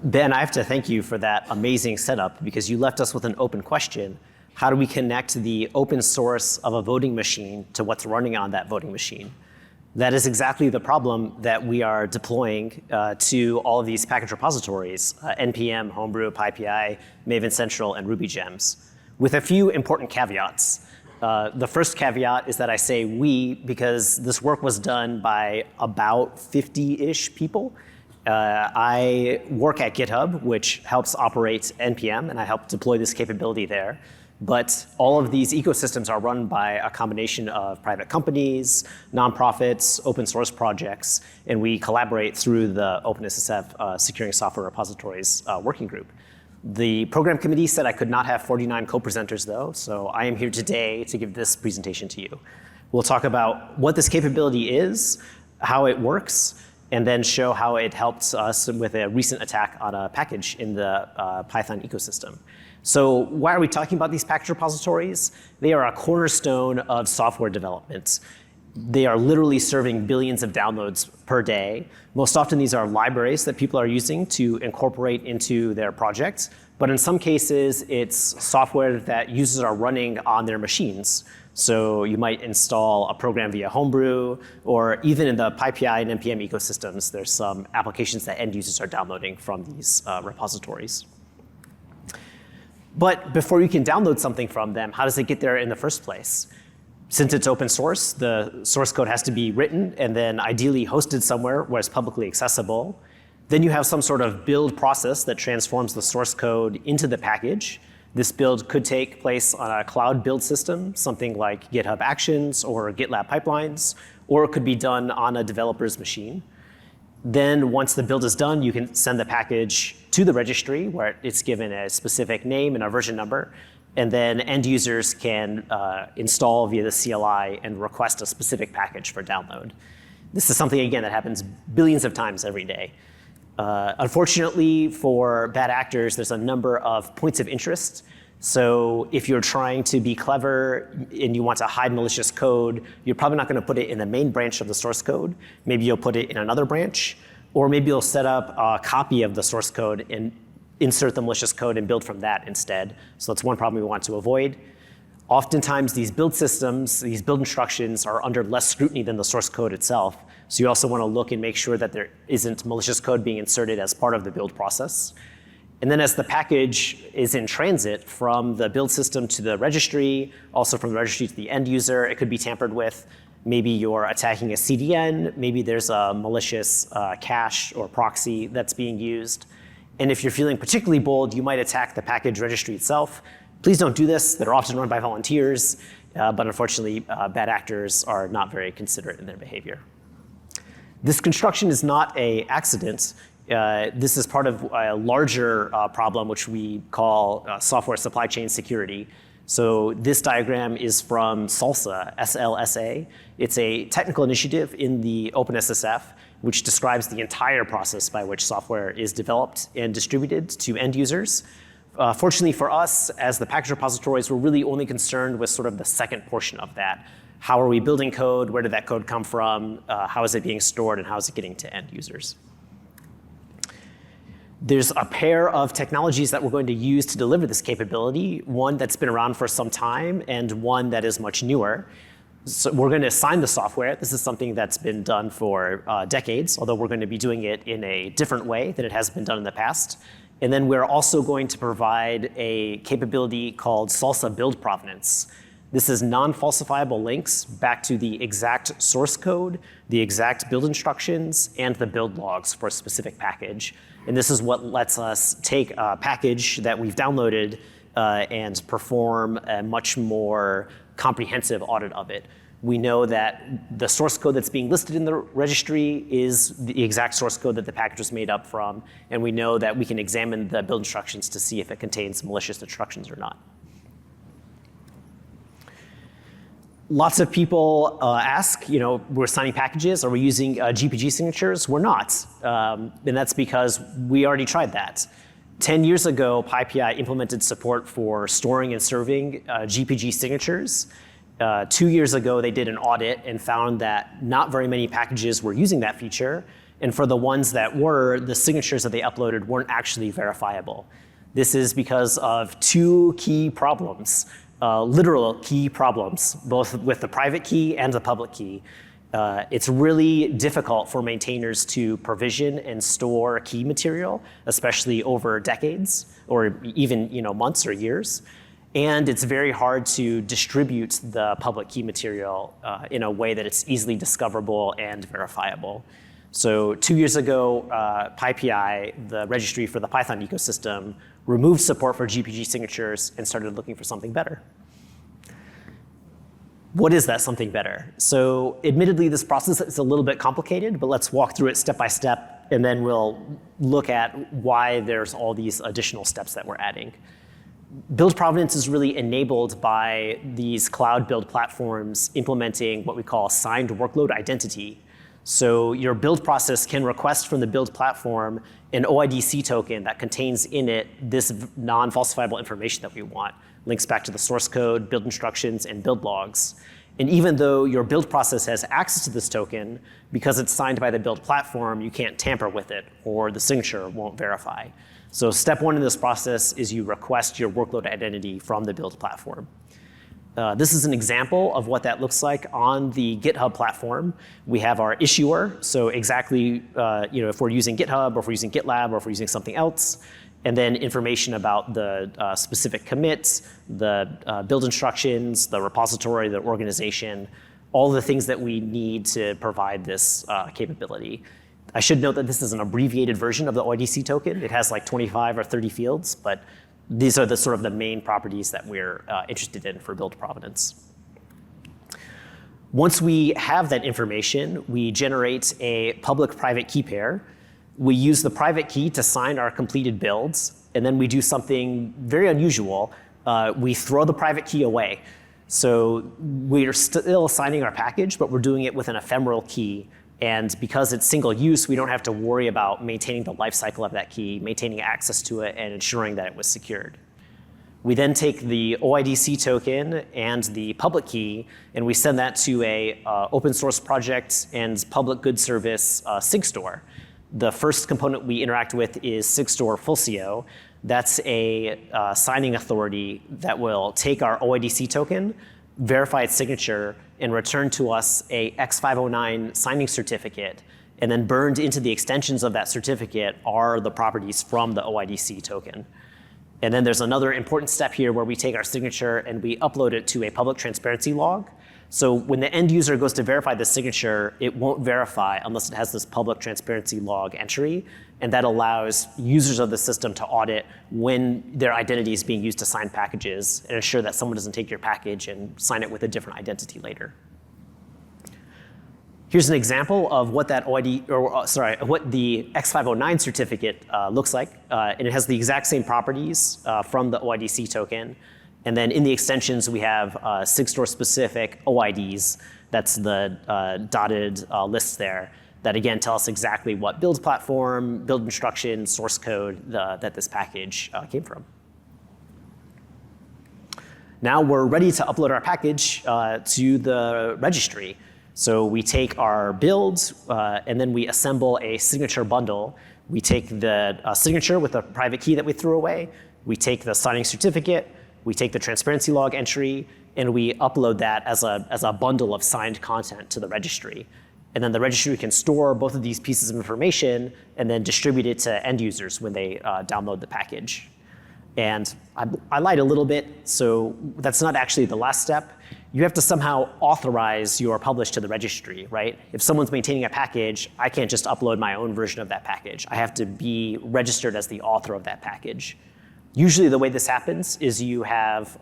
Ben, I have to thank you for that amazing setup because you left us with an open question. How do we connect the open source of a voting machine to what's running on that voting machine? That is exactly the problem that we are deploying to all of these package repositories, NPM, Homebrew, PyPI, Maven Central, and RubyGems, with a few important caveats. The first caveat is that I say we because this work was done by about 50-ish people. I work at GitHub, which helps operate NPM, and I help deploy this capability there. But all of these ecosystems are run by a combination of private companies, nonprofits, open source projects, and we collaborate through the OpenSSF Securing Software Repositories working group. The program committee said I could not have 49 co-presenters though, so I am here today to give this presentation to you. We'll talk about what this capability is, how it works, and then show how it helps us with a recent attack on a package in the Python ecosystem. So why are we talking about these package repositories? They are a cornerstone of software development. They are literally serving billions of downloads per day. Most often these are libraries that people are using to incorporate into their projects. But in some cases, it's software that users are running on their machines. So you might install a program via Homebrew, or even in the PyPI and NPM ecosystems, there's some applications that end users are downloading from these repositories. But before you can download something from them, how does it get there in the first place? Since it's open source, the source code has to be written and then ideally hosted somewhere where it's publicly accessible. Then you have some sort of build process that transforms the source code into the package. This build could take place on a cloud build system, something like GitHub Actions or GitLab pipelines, or it could be done on a developer's machine. Then once the build is done, you can send the package to the registry where it's given a specific name and a version number. And then end users can install via the CLI and request a specific package for download. This is something, again, that happens billions of times every day. Unfortunately, for bad actors, there's a number of points of interest. So if you're trying to be clever and you want to hide malicious code, you're probably not going to put it in the main branch of the source code. Maybe you'll put it in another branch, or maybe you'll set up a copy of the source code and insert the malicious code and build from that instead. So that's one problem we want to avoid. Oftentimes, these build systems, these build instructions are under less scrutiny than the source code itself. So you also want to look and make sure that there isn't malicious code being inserted as part of the build process. And then as the package is in transit from the build system to the registry, also from the registry to the end user, it could be tampered with. Maybe you're attacking a CDN, maybe there's a malicious cache or proxy that's being used. And if you're feeling particularly bold, you might attack the package registry itself. Please don't do this. They're often run by volunteers, but unfortunately, bad actors are not very considerate in their behavior. This construction is not an accident. This is part of a larger problem, which we call software supply chain security. So this diagram is from SLSA, S-L-S-A. It's a technical initiative in the OpenSSF, which describes the entire process by which software is developed and distributed to end users. Fortunately for us, as the package repositories, we're really only concerned with sort of the second portion of that. How are we building code? Where did that code come from? How is it being stored? And how is it getting to end users? There's a pair of technologies that we're going to use to deliver this capability, one that's been around for some time and one that is much newer. So we're going to assign the software. This is something that's been done for decades, although we're going to be doing it in a different way than it has been done in the past. And then we're also going to provide a capability called SLSA build provenance. This is non-falsifiable links back to the exact source code, the exact build instructions, and the build logs for a specific package. And this is what lets us take a package that we've downloaded and perform a much more comprehensive audit of it. We know that the source code that's being listed in the registry is the exact source code that the package was made up from, and we know that we can examine the build instructions to see if it contains malicious instructions or not. Lots of people ask, we're signing packages, are we using GPG signatures? We're not, and that's because we already tried that. 10 years ago, PyPI implemented support for storing and serving GPG signatures. 2 years ago, they did an audit and found that not very many packages were using that feature. And for the ones that were, the signatures that they uploaded weren't actually verifiable. This is because of two key problems, literal key problems, both with the private key and the public key. It's really difficult for maintainers to provision and store key material, especially over decades or even months or years. And it's very hard to distribute the public key material in a way that it's easily discoverable and verifiable. So 2 years ago, PyPI, the registry for the Python ecosystem, removed support for GPG signatures and started looking for something better. What is that something better? So admittedly, this process is a little bit complicated, but let's walk through it step by step, and then we'll look at why there's all these additional steps that we're adding. Build provenance is really enabled by these cloud build platforms implementing what we call signed workload identity. So your build process can request from the build platform an OIDC token that contains in it this non-falsifiable information that we want. Links back to the source code, build instructions, and build logs. And even though your build process has access to this token, because it's signed by the build platform, you can't tamper with it, or the signature won't verify. So step one in this process is you request your workload identity from the build platform. This is an example of what that looks like on the GitHub platform. We have our issuer, so exactly if we're using GitHub, or if we're using GitLab, or if we're using something else, and then information about the specific commits, the build instructions, the repository, the organization, all the things that we need to provide this capability. I should note that this is an abbreviated version of the OIDC token. It has like 25 or 30 fields, but these are the sort of the main properties that we're interested in for build provenance. Once we have that information, we generate a public-private key pair. We use the private key to sign our completed builds, and then we do something very unusual. We throw the private key away. So we're still signing our package, but we're doing it with an ephemeral key. And because it's single use, we don't have to worry about maintaining the lifecycle of that key, maintaining access to it, and ensuring that it was secured. We then take the OIDC token and the public key, and we send that to a open source project and public good service SigStore. The first component we interact with is SigStore Fulcio. That's a signing authority that will take our OIDC token, verify its signature, and return to us a X509 signing certificate. And then burned into the extensions of that certificate are the properties from the OIDC token. And then there's another important step here where we take our signature and we upload it to a public transparency log. So when the end user goes to verify the signature, it won't verify unless it has this public transparency log entry. And that allows users of the system to audit when their identity is being used to sign packages and ensure that someone doesn't take your package and sign it with a different identity later. Here's an example of what that what the X509 certificate looks like. And it has the exact same properties from the OIDC token. And then in the extensions, we have SigStore-specific OIDs. That's the dotted lists there that, again, tell us exactly what build platform, build instruction, source code that this package came from. Now we're ready to upload our package to the registry. So we take our builds, and then we assemble a signature bundle. We take the signature with a private key that we threw away. We take the signing certificate. We take the transparency log entry, and we upload that as a bundle of signed content to the registry. And then the registry can store both of these pieces of information and then distribute it to end users when they download the package. And I lied a little bit, so that's not actually the last step. You have to somehow authorize your publish to the registry, right? If someone's maintaining a package, I can't just upload my own version of that package. I have to be registered as the author of that package. Usually the way this happens is you have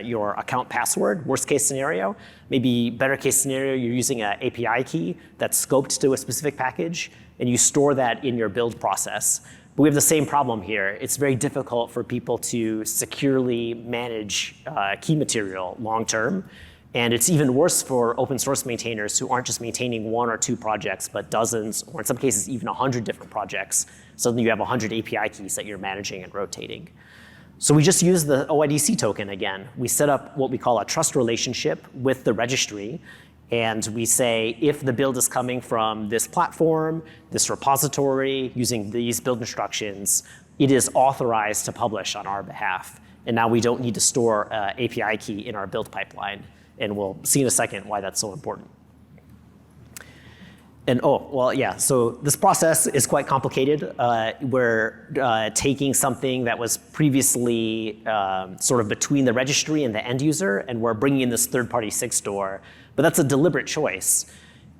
your account password, worst case scenario. Maybe better case scenario, you're using an API key that's scoped to a specific package, and you store that in your build process. But we have the same problem here. It's very difficult for people to securely manage key material long term. And it's even worse for open source maintainers who aren't just maintaining one or two projects, but dozens, or in some cases even 100 different projects. Suddenly you have 100 API keys that you're managing and rotating. So we just use the OIDC token again. We set up what we call a trust relationship with the registry, And we say, if the build is coming from this platform, this repository, using these build instructions, it is authorized to publish on our behalf. And now we don't need to store an API key in our build pipeline. And we'll see in a second why that's so important. And so this process is quite complicated. We're taking something that was previously sort of between the registry and the end user, and we're bringing in this third-party SIG store. But that's a deliberate choice.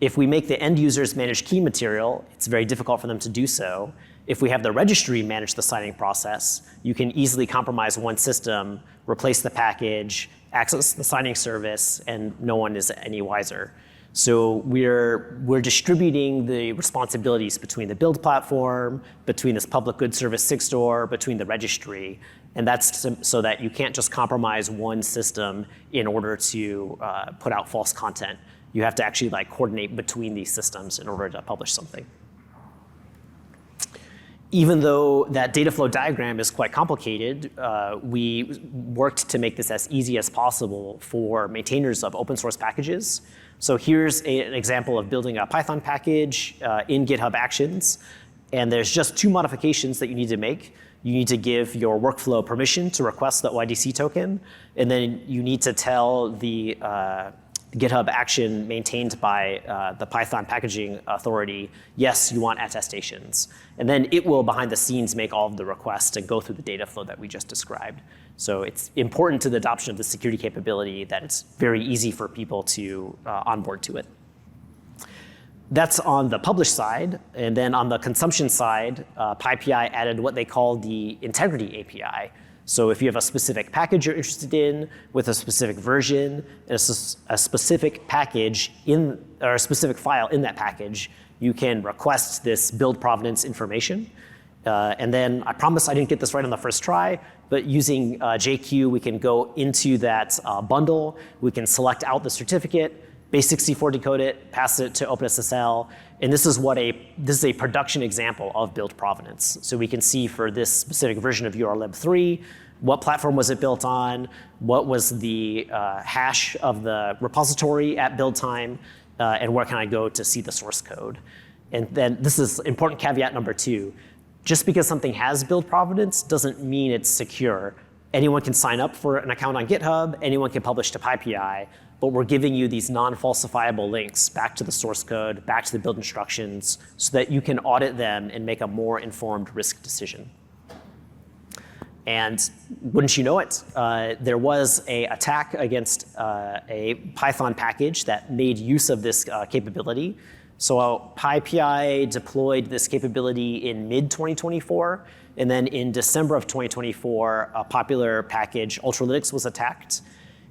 If we make the end users manage key material, it's very difficult for them to do so. If we have the registry manage the signing process, you can easily compromise one system, replace the package, access the signing service, and no one is any wiser. So we're distributing the responsibilities between the build platform, between this public good service SIG store, between the registry. And that's so that you can't just compromise one system in order to put out false content. You have to actually coordinate between these systems in order to publish something. Even though that data flow diagram is quite complicated, we worked to make this as easy as possible for maintainers of open source packages. So here's an example of building a Python package in GitHub Actions. And there's just two modifications that you need to make. You need to give your workflow permission to request the OIDC token. And then you need to tell the GitHub action maintained by the Python packaging authority, yes, you want attestations. And then it will, behind the scenes, make all of the requests and go through the data flow that we just described. So it's important to the adoption of the security capability that it's very easy for people to onboard to it. That's on the publish side. And then on the consumption side, PyPI added what they call the integrity API. So if you have a specific package you're interested in with a specific version, a specific package or a specific file in that package, you can request this build provenance information. And then I promise I didn't get this right on the first try, but using JQ, we can go into that bundle. We can select out the certificate, base64 decode it, pass it to OpenSSL. And this is a production example of build provenance. So we can see for this specific version of urllib3, what platform was it built on, what was the hash of the repository at build time, and where can I go to see the source code. And then this is important caveat number 2. Just because something has build provenance doesn't mean it's secure. Anyone can sign up for an account on GitHub, anyone can publish to PyPI, but we're giving you these non-falsifiable links back to the source code, back to the build instructions, so that you can audit them and make a more informed risk decision. And wouldn't you know it, there was an attack against a Python package that made use of this capability. So PyPI deployed this capability in mid-2024, and then in December of 2024, a popular package, Ultralytics, was attacked.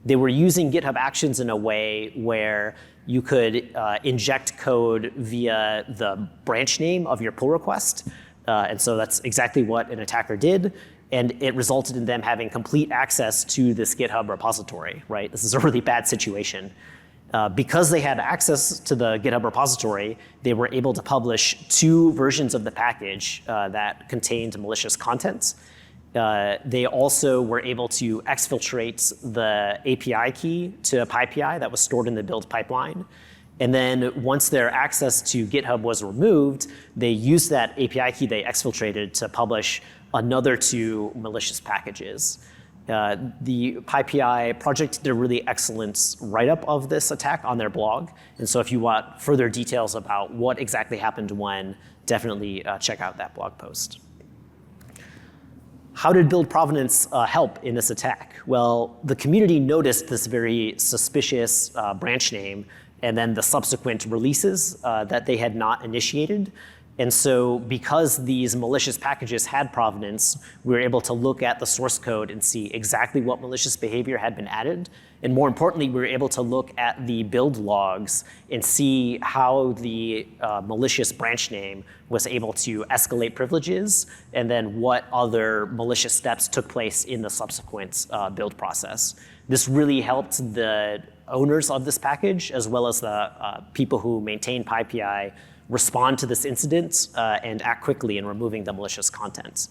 They were using GitHub Actions in a way where you could inject code via the branch name of your pull request. And so that's exactly what an attacker did. And it resulted in them having complete access to this GitHub repository, right? This is a really bad situation. Because they had access to the GitHub repository, they were able to publish 2 versions of the package that contained malicious content. They also were able to exfiltrate the API key to PyPI that was stored in the build pipeline. And then once their access to GitHub was removed, they used that API key they exfiltrated to publish another 2 malicious packages. The PyPI project did a really excellent write-up of this attack on their blog. And so if you want further details about what exactly happened when, definitely check out that blog post. How did build provenance help in this attack? Well, the community noticed this very suspicious branch name and then the subsequent releases that they had not initiated. And so because these malicious packages had provenance, we were able to look at the source code and see exactly what malicious behavior had been added. And more importantly, we were able to look at the build logs and see how the malicious branch name was able to escalate privileges and then what other malicious steps took place in the subsequent build process. This really helped the owners of this package as well as the people who maintain PyPI respond to this incident and act quickly in removing the malicious content.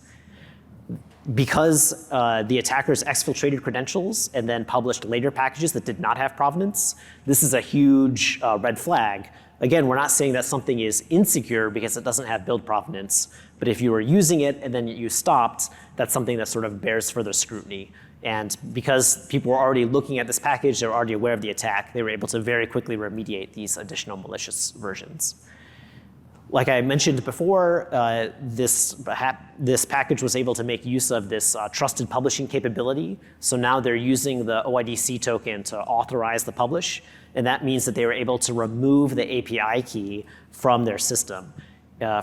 Because the attackers exfiltrated credentials and then published later packages that did not have provenance, this is a huge red flag. Again, we're not saying that something is insecure because it doesn't have build provenance, but if you were using it and then you stopped, that's something that sort of bears further scrutiny. And because people were already looking at this package, they were already aware of the attack, they were able to very quickly remediate these additional malicious versions. Like I mentioned before, this package was able to make use of this trusted publishing capability. So now they're using the OIDC token to authorize the publish. And that means that they were able to remove the API key from their system,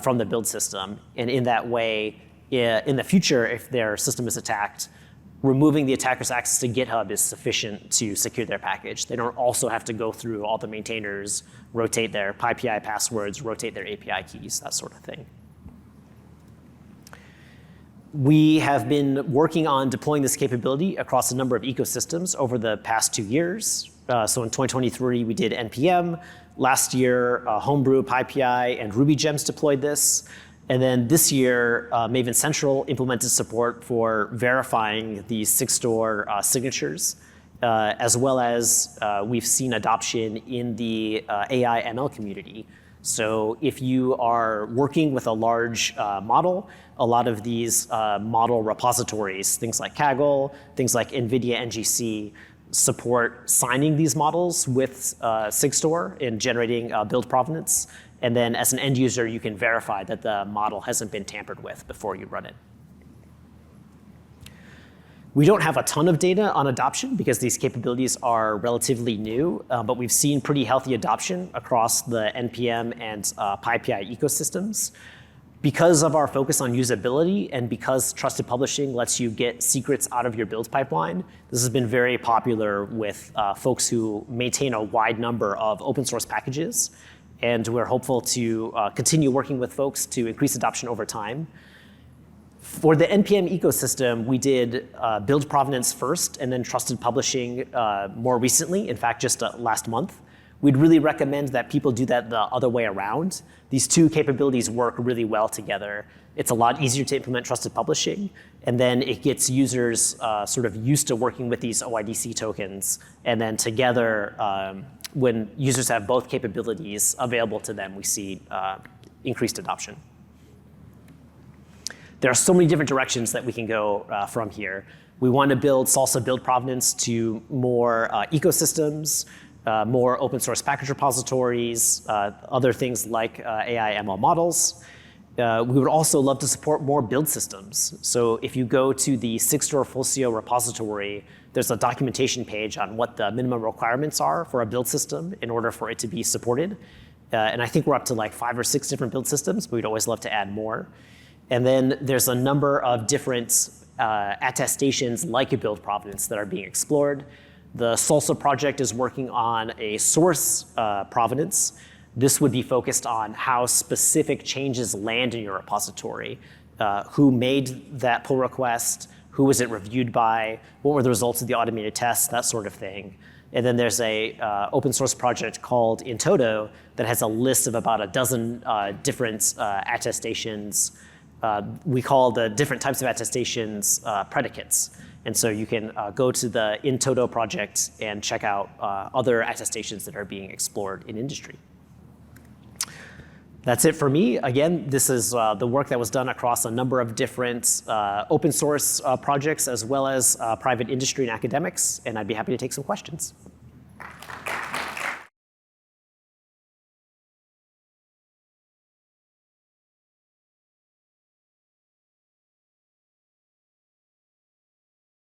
from the build system. And in that way, in the future, if their system is attacked, removing the attacker's access to GitHub is sufficient to secure their package. They don't also have to go through all the maintainers, rotate their PyPI passwords, rotate their API keys, that sort of thing. We have been working on deploying this capability across a number of ecosystems over the past 2 years. So in 2023, we did NPM. Last year, Homebrew, PyPI, and RubyGems deployed this. And then this year, Maven Central implemented support for verifying the Sigstore signatures, as well as we've seen adoption in the AI ML community. So if you are working with a large model, a lot of these model repositories, things like Kaggle, things like NVIDIA NGC, support signing these models with Sigstore and generating build provenance. And then as an end user, you can verify that the model hasn't been tampered with before you run it. We don't have a ton of data on adoption because these capabilities are relatively new, but we've seen pretty healthy adoption across the NPM and PyPI ecosystems. Because of our focus on usability and because trusted publishing lets you get secrets out of your build pipeline, this has been very popular with folks who maintain a wide number of open source packages. And we're hopeful to continue working with folks to increase adoption over time. For the NPM ecosystem, we did build provenance first and then trusted publishing more recently, in fact, just last month. We'd really recommend that people do that the other way around. These two capabilities work really well together. It's a lot easier to implement trusted publishing, and then it gets users sort of used to working with these OIDC tokens, and then together, when users have both capabilities available to them, we see increased adoption. There are so many different directions that we can go from here. We want to build Salsa build provenance to more ecosystems, more open source package repositories, other things like AI ML models. We would also love to support more build systems. So if you go to the Sigstore Fulcio repository, there's a documentation page on what the minimum requirements are for a build system in order for it to be supported. And I think we're up to like 5 or 6 different build systems, but we'd always love to add more. And then there's a number of different attestations like a build provenance that are being explored. The Salsa project is working on a source provenance. This would be focused on how specific changes land in your repository, who made that pull request, who was it reviewed by, what were the results of the automated tests, that sort of thing. And then there's a open source project called Intoto that has a list of about a dozen different attestations. We call the different types of attestations predicates. And so you can go to the Intoto project and check out other attestations that are being explored in industry. That's it for me. Again, this is the work that was done across a number of different open source projects as well as private industry and academics, and I'd be happy to take some questions.